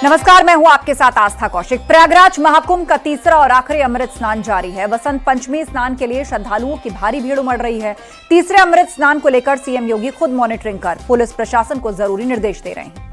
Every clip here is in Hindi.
नमस्कार, मैं हूं आपके साथ आस्था कौशिक। प्रयागराज महाकुंभ का तीसरा और आखिरी अमृत स्नान जारी है। बसंत पंचमी स्नान के लिए श्रद्धालुओं की भारी भीड़ उमड़ रही है। तीसरे अमृत स्नान को लेकर सीएम योगी खुद मॉनिटरिंग कर पुलिस प्रशासन को जरूरी निर्देश दे रहे हैं।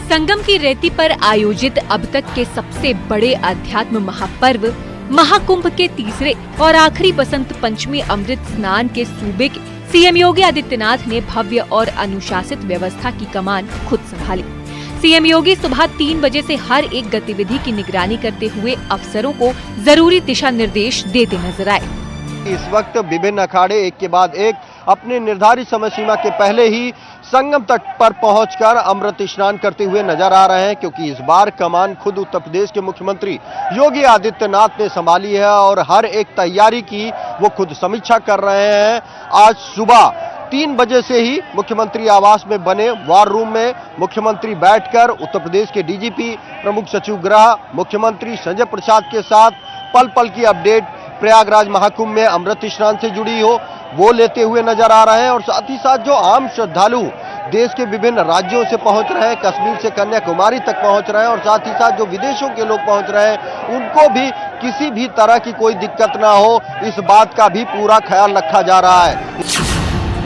संगम की रेती पर आयोजित अब तक के सबसे बड़े अध्यात्म महापर्व महाकुंभ के तीसरे और आखिरी बसंत पंचमी अमृत स्नान के सूबे के सीएम योगी आदित्यनाथ ने भव्य और अनुशासित व्यवस्था की कमान खुद संभाली। सीएम योगी सुबह 3 बजे से हर एक गतिविधि की निगरानी करते हुए अफसरों को जरूरी दिशा निर्देश देते नजर आए। इस वक्त विभिन्न अखाड़े एक के बाद एक अपने निर्धारित समय सीमा के पहले ही संगम तट पर पहुंचकर अमृत स्नान करते हुए नजर आ रहे हैं, क्योंकि इस बार कमान खुद उत्तर प्रदेश के मुख्यमंत्री योगी आदित्यनाथ ने संभाली है और हर एक तैयारी की वो खुद समीक्षा कर रहे हैं। आज सुबह 3 बजे से ही मुख्यमंत्री आवास में बने वार रूम में मुख्यमंत्री बैठकर उत्तर प्रदेश के डीजीपी, प्रमुख सचिव गृह, मुख्यमंत्री संजय प्रसाद के साथ पल पल की अपडेट प्रयागराज महाकुंभ में अमृत स्नान से जुड़ी हो वो लेते हुए नजर आ रहे हैं। और साथ ही साथ जो आम श्रद्धालु देश के विभिन्न राज्यों से पहुंच रहे हैं, कश्मीर से कन्याकुमारी तक पहुंच रहे हैं, और साथ ही साथ जो विदेशों के लोग पहुंच रहे हैं, उनको भी किसी भी तरह की कोई दिक्कत ना हो, इस बात का भी पूरा ख्याल रखा जा रहा है।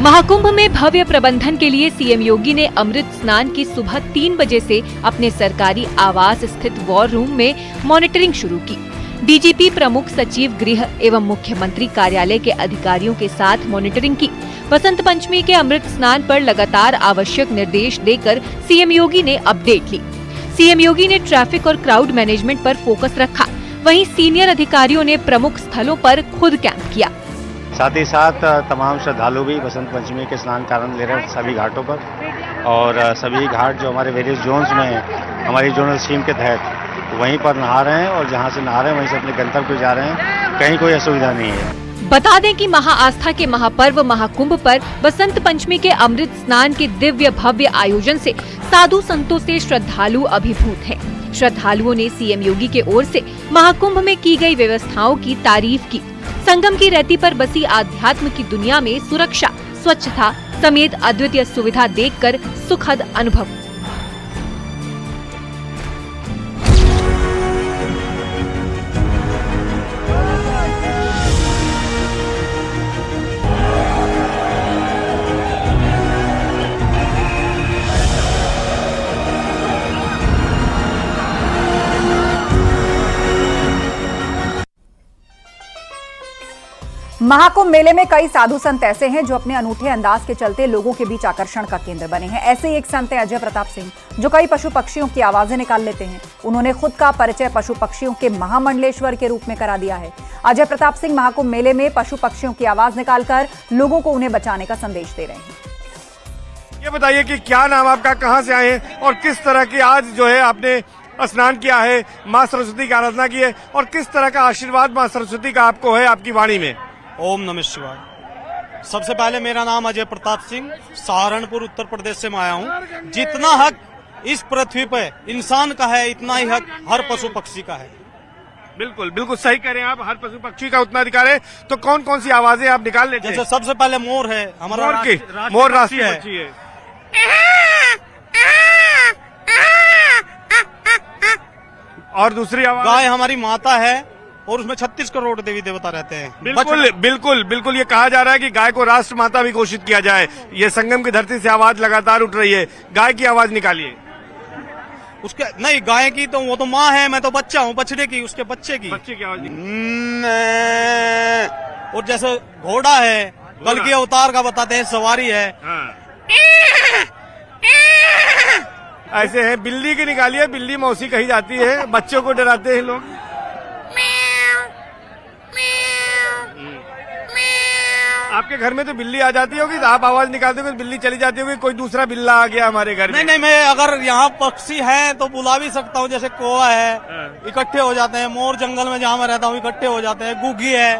महाकुंभ में भव्य प्रबंधन के लिए सीएम योगी ने अमृत स्नान की सुबह 3 बजे से अपने सरकारी आवास स्थित वॉर रूम में मॉनिटरिंग शुरू की। डीजीपी, प्रमुख सचिव गृह एवं मुख्यमंत्री कार्यालय के अधिकारियों के साथ मॉनिटरिंग की। बसंत पंचमी के अमृत स्नान पर लगातार आवश्यक निर्देश देकर सीएम योगी ने अपडेट ली। सीएम योगी ने ट्रैफिक और क्राउड मैनेजमेंट पर फोकस रखा। वहीं सीनियर अधिकारियों ने प्रमुख स्थलों पर खुद कैंप किया। साथ ही साथ तमाम श्रद्धालु भी बसंत पंचमी के स्नान का आनंद ले रहे हैं सभी घाटों पर, और सभी घाट जो हमारे वेरियस जोन्स में हैं, हमारी जोनल स्कीम के तहत वहीं पर नहा रहे हैं, और जहां से नहा रहे हैं वहीं से अपने गंतव्य पर जा रहे हैं। कहीं कोई असुविधा नहीं है। बता दें कि महाआस्था के महापर्व महाकुंभ पर बसंत पंचमी के अमृत स्नान के दिव्य भव्य आयोजन से साधु संतों से श्रद्धालु अभिभूत हैं। श्रद्धालुओं ने सीएम योगी के ओर से महाकुंभ में की गई व्यवस्थाओं की तारीफ की। संगम की रेती पर बसी आध्यात्म की दुनिया में सुरक्षा, स्वच्छता समेत अद्वितीय सुविधा देखकर सुखद अनुभव। महाकुंभ मेले में कई साधु संत ऐसे हैं जो अपने अनूठे अंदाज के चलते लोगों के बीच आकर्षण का केंद्र बने हैं। ऐसे ही एक संत है अजय प्रताप सिंह, जो कई पशु पक्षियों की आवाजें निकाल लेते हैं। उन्होंने खुद का परिचय पशु पक्षियों के महामंडलेश्वर के रूप में करा दिया है। अजय प्रताप सिंह महाकुंभ मेले में पशु पक्षियों की आवाज निकालकर लोगों को उन्हें बचाने का संदेश दे रहे हैं। ये बताइए कि क्या नाम आपका, कहाँ से आए हैं और किस तरह की आज जो है आपने स्नान किया है, माँ सरस्वती की आराधना की है, और किस तरह का आशीर्वाद माँ सरस्वती का आपको है आपकी वाणी में? ओम नमः शिवाय। सबसे पहले मेरा नाम अजय प्रताप सिंह, सहारनपुर उत्तर प्रदेश से मैं आया हूँ। जितना हक इस पृथ्वी पे इंसान का है, इतना ही हक हर पशु पक्षी का है। बिल्कुल बिल्कुल सही कह रहे हैं आप, हर पशु पक्षी का उतना अधिकार है। तो कौन कौन सी आवाजें आप निकाल लेते हैं? जैसे सबसे पहले मोर है, हमारा मोर राष्ट्रीय पक्षी है। और दूसरी आवाज गाय हमारी माता है, और उसमें 36 करोड़ देवी देवता रहते हैं। बिल्कुल बिल्कुल बिल्कुल ये कहा जा रहा है कि गाय को राष्ट्र माता भी घोषित किया जाए। ये संगम की धरती से आवाज लगातार उठ रही है। गाय की आवाज निकालिए। उसके नहीं, गाय की तो वो तो माँ है, मैं तो बच्चा हूँ बछड़े की, उसके बच्चे की आवाज। और जैसे घोड़ा है, कल के अवतार का बताते हैं, सवारी है। ऐसे है। बिल्ली की निकालिए, बिल्ली मौसी कही जाती है, बच्चों को डराते हैं लोग। आपके घर में तो बिल्ली आ जाती होगी, तो आप आवाज निकालते हो, बिल्ली चली जाती होगी, कोई दूसरा बिल्ला आ गया हमारे घर में। नहीं, मैं अगर यहाँ पक्षी हैं तो बुला भी सकता हूँ, जैसे कौवा है, इकट्ठे हो जाते हैं। मोर जंगल में जहाँ मैं रहता हूँ इकट्ठे हो जाते हैं। गुग्गी है।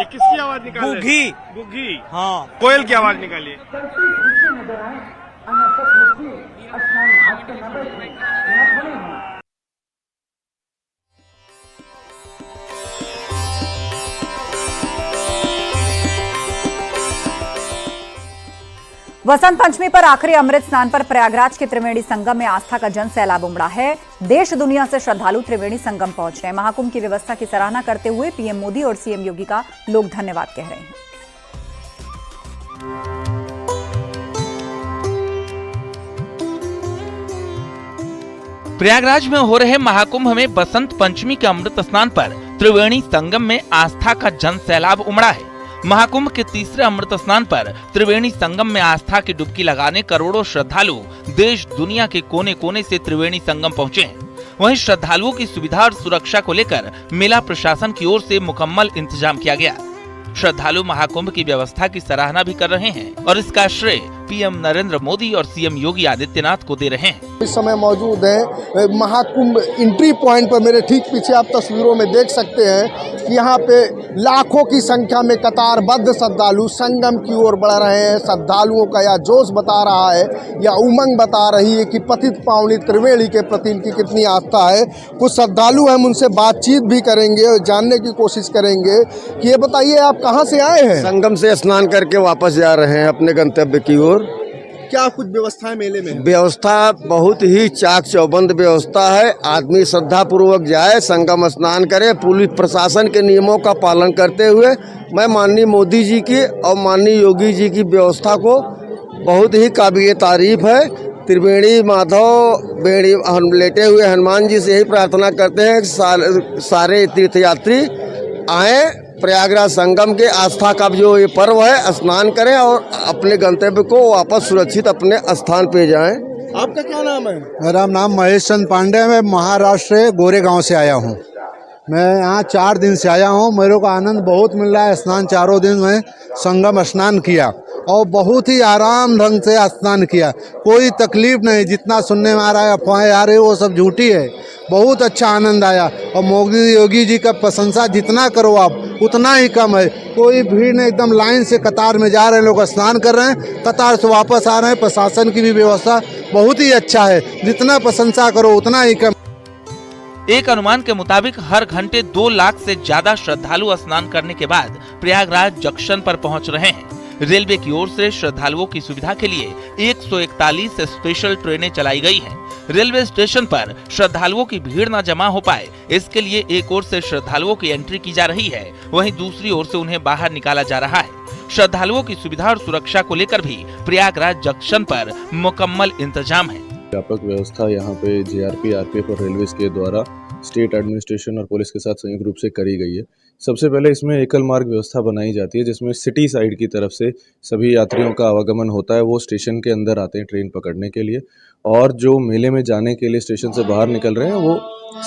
ये किसकी आवाज निकाली? घुघी। घुघी। हाँ, कोयल की आवाज निकालिए। वसंत पंचमी पर आखिरी अमृत स्नान पर प्रयागराज के त्रिवेणी संगम में आस्था का जन सैलाब उमड़ा है। देश दुनिया से श्रद्धालु त्रिवेणी संगम पहुंचे हैं। महाकुंभ की व्यवस्था की सराहना करते हुए पीएम मोदी और सीएम योगी का लोग धन्यवाद कह रहे हैं। प्रयागराज में हो रहे महाकुंभ में बसंत पंचमी के अमृत स्नान पर त्रिवेणी संगम में आस्था का जन सैलाब उमड़ा है। महाकुंभ के तीसरे अमृत स्नान पर त्रिवेणी संगम में आस्था की डुबकी लगाने करोड़ों श्रद्धालु देश दुनिया के कोने कोने से त्रिवेणी संगम पहुंचे हैं। वहीं श्रद्धालुओं की सुविधा और सुरक्षा को लेकर मेला प्रशासन की ओर से मुकम्मल इंतजाम किया गया। श्रद्धालु महाकुंभ की व्यवस्था की सराहना भी कर रहे हैं और इसका श्रेय पीएम नरेंद्र मोदी और सीएम योगी आदित्यनाथ को दे रहे हैं। इस समय मौजूद है महाकुंभ एंट्री पॉइंट पर। मेरे ठीक पीछे आप तस्वीरों में देख सकते हैं कि यहाँ पे लाखों की संख्या में कतारबद्ध श्रद्धालु संगम की ओर बढ़ रहे हैं। श्रद्धालुओं का यह जोश बता रहा है या उमंग बता रही है कि पतित पावनी त्रिवेणी के प्रति इनकी कितनी आस्था है। कुछ श्रद्धालु हम उनसे बातचीत भी करेंगे और जानने की कोशिश करेंगे कि ये बताइए आप कहाँ से आए हैं? संगम से स्नान करके वापस जा रहे हैं अपने गंतव्य की ओर। क्या कुछ व्यवस्था मेले में है? व्यवस्था बहुत ही चाक चौबंद व्यवस्था है। आदमी श्रद्धा पूर्वक जाए, संगम स्नान करे, पुलिस प्रशासन के नियमों का पालन करते हुए। मैं माननीय मोदी जी की और माननीय योगी जी की व्यवस्था को बहुत ही काबिल तारीफ है। त्रिवेणी माधव बेड़ी हम लेटे हुए हनुमान जी से यही प्रार्थना करते हैं कि सारे तीर्थयात्री आए, प्रयागराज संगम के आस्था का जो ये पर्व है स्नान करें और अपने गंतव्य को वापस सुरक्षित अपने स्थान पे जाएं। आपका क्या नाम है? मेरा नाम महेश चंद पांडे है। मैं महाराष्ट्र गोरेगांव से आया हूँ। मैं यहाँ 4 दिन से आया हूँ। मेरे को आनंद बहुत मिल रहा है। स्नान चारों दिन में संगम स्नान किया और बहुत ही आराम ढंग से स्नान किया। कोई तकलीफ नहीं। जितना सुनने में आ रहा है अफवाहें आ रही है वो सब झूठी है। बहुत अच्छा आनंद आया और मोदी योगी जी का प्रशंसा जितना करो आप उतना ही कम है। कोई भीड़ नहीं, एकदम लाइन से कतार में जा रहे हैं, लोग स्नान कर रहे हैं, कतार से वापस आ रहे हैं। प्रशासन की भी व्यवस्था बहुत ही अच्छा है। जितना प्रशंसा करो उतना ही कम। एक अनुमान के मुताबिक हर घंटे 2 लाख से ज्यादा श्रद्धालु स्नान करने के बाद प्रयागराज जंक्शन पर पहुंच रहे हैं। रेलवे की ओर से श्रद्धालुओं की सुविधा के लिए 141 स्पेशल ट्रेनें चलाई गई हैं। रेलवे स्टेशन पर श्रद्धालुओं की भीड़ न जमा हो पाए, इसके लिए एक ओर से श्रद्धालुओं की एंट्री की जा रही है, वहीं दूसरी ओर से उन्हें बाहर निकाला जा रहा है। श्रद्धालुओं की सुविधा और सुरक्षा को लेकर भी प्रयागराज जंक्शन पर मुकम्मल इंतजाम है। व्यापक व्यवस्था यहाँ पे जीआरपी, आरपीएफ और रेलवेज के द्वारा स्टेट एडमिनिस्ट्रेशन और पुलिस के साथ संयुक्त रूप से करी गई है। सबसे पहले इसमें एकल मार्ग व्यवस्था बनाई जाती है, जिसमें सिटी साइड की तरफ से सभी यात्रियों का आवागमन होता है। वो स्टेशन के अंदर आते हैं ट्रेन पकड़ने के लिए, और जो मेले में जाने के लिए स्टेशन से बाहर निकल रहे हैं वो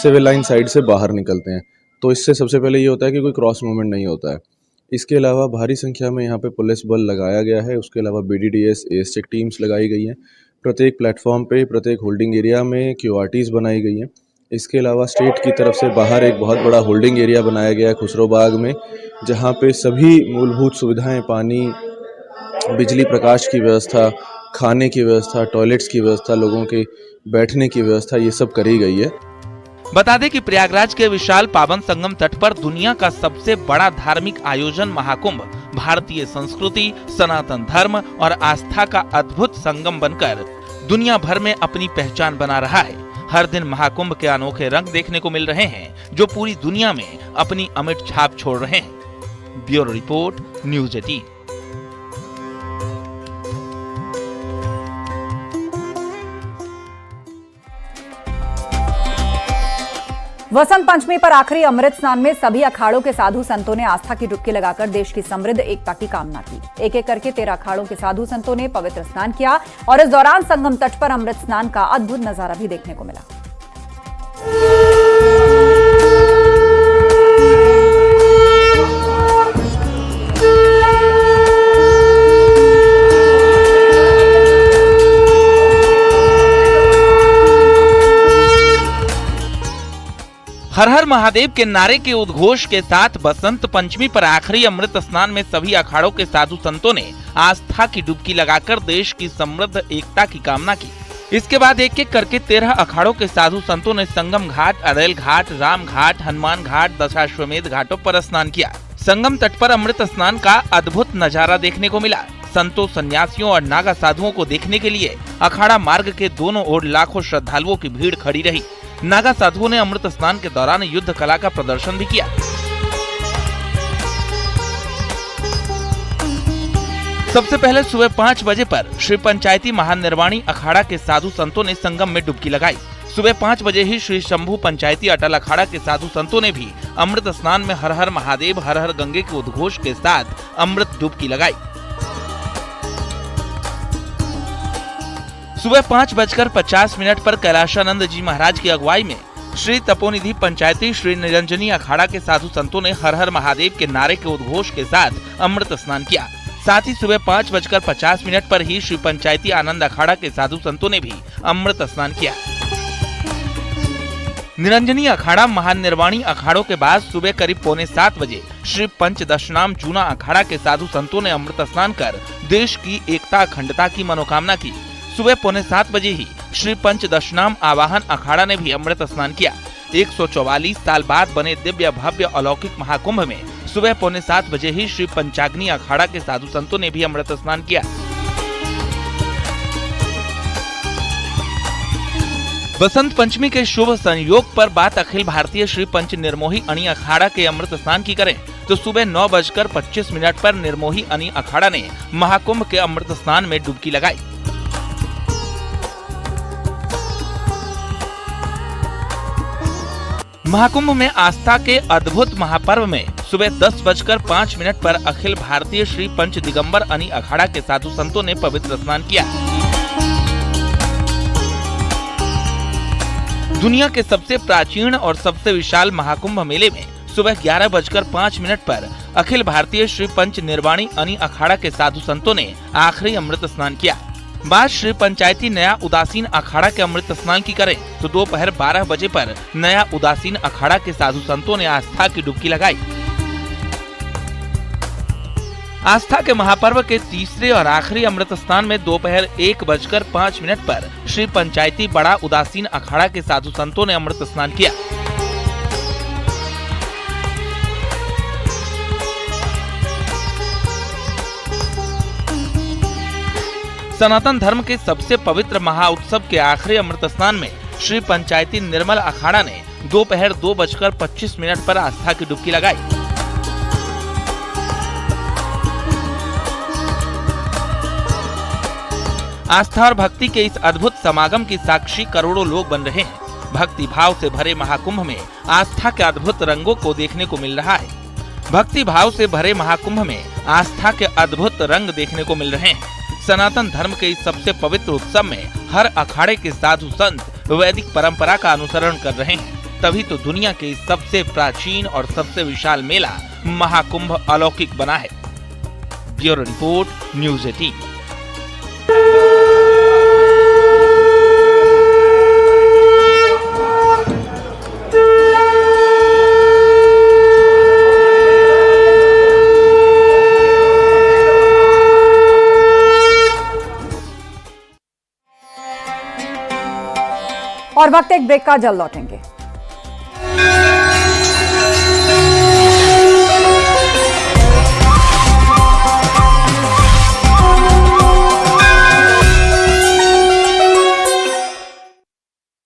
सिविल लाइन साइड से बाहर निकलते हैं। तो इससे सबसे पहले ये होता है कि कोई क्रॉस मूवमेंट नहीं होता है। इसके अलावा भारी संख्या में यहाँ पे पुलिस बल लगाया गया है। उसके अलावा BDDS, ASTEC टीम्स लगाई गई हैं। प्रत्येक प्लेटफॉर्म पे, प्रत्येक होल्डिंग एरिया में QRTs बनाई गई हैं। इसके अलावा स्टेट की तरफ से बाहर एक बहुत बड़ा होल्डिंग एरिया बनाया गया है खुसरो बाग में, जहाँ पे सभी मूलभूत सुविधाएं, पानी, बिजली, प्रकाश की व्यवस्था, खाने की व्यवस्था, टॉयलेट्स की व्यवस्था, लोगों के बैठने की व्यवस्था, ये सब करी गई है। बता दें कि प्रयागराज के विशाल पावन संगम तट पर दुनिया का सबसे बड़ा धार्मिक आयोजन महाकुंभ भारतीय संस्कृति, सनातन धर्म और आस्था का अद्भुत संगम बनकर दुनिया भर में अपनी पहचान बना रहा है। हर दिन महाकुंभ के अनोखे रंग देखने को मिल रहे हैं, जो पूरी दुनिया में अपनी अमिट छाप छोड़ रहे हैं। Bureau report, news 18। Vasant Panchami पर आखिरी अमृत स्नान में सभी अखाड़ों के साधु संतों ने आस्था की डुबकी लगाकर देश की समृद्ध एकता की कामना की। एक एक करके 13 अखाड़ों के साधु संतों ने पवित्र स्नान किया और इस दौरान संगम तट पर अमृत स्नान का अद्भुत नजारा भी देखने को मिला। हर हर महादेव के नारे के उद्घोष के साथ बसंत पंचमी पर आखिरी अमृत स्नान में सभी अखाड़ों के साधु संतों ने आस्था की डुबकी लगाकर देश की समृद्ध एकता की कामना की। इसके बाद एक एक करके 13 अखाड़ों के साधु संतों ने संगम घाट, अरेल घाट, राम घाट, हनुमान घाट, दशाश्वमेध घाटों पर स्नान किया। संगम तट पर अमृत स्नान का अद्भुत नजारा देखने को मिला। संतों, सन्यासियों और नागा साधुओं को देखने के लिए अखाड़ा मार्ग के दोनों ओर लाखों श्रद्धालुओं की भीड़ खड़ी रही। नागा साधुओं ने अमृत स्नान के दौरान युद्ध कला का प्रदर्शन भी किया। सबसे पहले सुबह 5 बजे पर श्री पंचायती महानिर्वाणी अखाड़ा के साधु संतों ने संगम में डुबकी लगाई। सुबह 5 बजे ही श्री शंभू पंचायती अटल अखाड़ा के साधु संतों ने भी अमृत स्नान में हर हर महादेव, हर हर गंगे के उद्घोष के साथ अमृत डुबकी लगाई। सुबह 5:50 पर कैलाशानंद जी महाराज की अगुवाई में श्री तपोनिधि पंचायती श्री निरंजनी अखाड़ा के साधु संतों ने हर हर महादेव के नारे के उद्घोष के साथ अमृत स्नान किया। साथ ही सुबह 5:50 पर ही श्री पंचायती आनंद अखाड़ा के साधु संतों ने भी अमृत स्नान किया। निरंजनी अखाड़ा महानिर्वाणी अखाड़ों के बाद सुबह करीब 6:45 बजे श्री पंचदशनाम जूना अखाड़ा के साधु संतों ने अमृत स्नान कर देश की एकता अखंडता की मनोकामना की। सुबह 6:45 बजे ही श्री पंचदशनाम आवाहन अखाड़ा ने भी अमृत स्नान किया। 144 साल बाद बने दिव्य भव्य अलौकिक महाकुंभ में सुबह 6:45 बजे ही श्री पंचाग्नि अखाड़ा के साधु संतों ने भी अमृत स्नान किया। बसंत पंचमी के शुभ संयोग पर बात अखिल भारतीय श्री पंच निर्मोही अणी अखाड़ा के अमृत स्नान की करें तो सुबह 9:25 पर निर्मोही अणी अखाड़ा ने महाकुंभ के अमृत स्नान में डुबकी लगाई। महाकुंभ में आस्था के अद्भुत महापर्व में सुबह 10:05 पर अखिल भारतीय श्री पंच दिगंबर अनी अखाड़ा के साधु संतों ने पवित्र स्नान किया। दुनिया के सबसे प्राचीन और सबसे विशाल महाकुंभ मेले में सुबह 11:05 पर अखिल भारतीय श्री पंच निर्वाणी अनी अखाड़ा के साधु संतों ने आखिरी अमृत स्नान किया। बाद श्री पंचायती नया उदासीन अखाड़ा के अमृत स्नान की करें तो दोपहर 12 बजे पर नया उदासीन अखाड़ा के साधु संतों ने आस्था की डुबकी लगाई। आस्था के महापर्व के तीसरे और आखिरी अमृत स्नान में दोपहर 1:05 पर श्री पंचायती बड़ा उदासीन अखाड़ा के साधु संतों ने अमृत स्नान किया। सनातन धर्म के सबसे पवित्र महाउत्सव के आखिरी अमृत स्नान में श्री पंचायती निर्मल अखाड़ा ने दोपहर 2:25 पर आस्था की डुबकी लगाई। आस्था और भक्ति के इस अद्भुत समागम की साक्षी करोड़ों लोग बन रहे हैं। भक्ति भाव से भरे महाकुंभ में आस्था के अद्भुत रंगों को देखने को मिल रहा है। भक्ति भाव से भरे महाकुंभ में आस्था के अद्भुत रंग देखने को मिल रहे हैं। सनातन धर्म के इस सबसे पवित्र उत्सव में हर अखाड़े के साधु संत वैदिक परंपरा का अनुसरण कर रहे हैं। तभी तो दुनिया के इस सबसे प्राचीन और सबसे विशाल मेला महाकुंभ अलौकिक बना है। Bureau report, news 18। और वक्त एक ब्रेक का, जल्द लौटेंगे।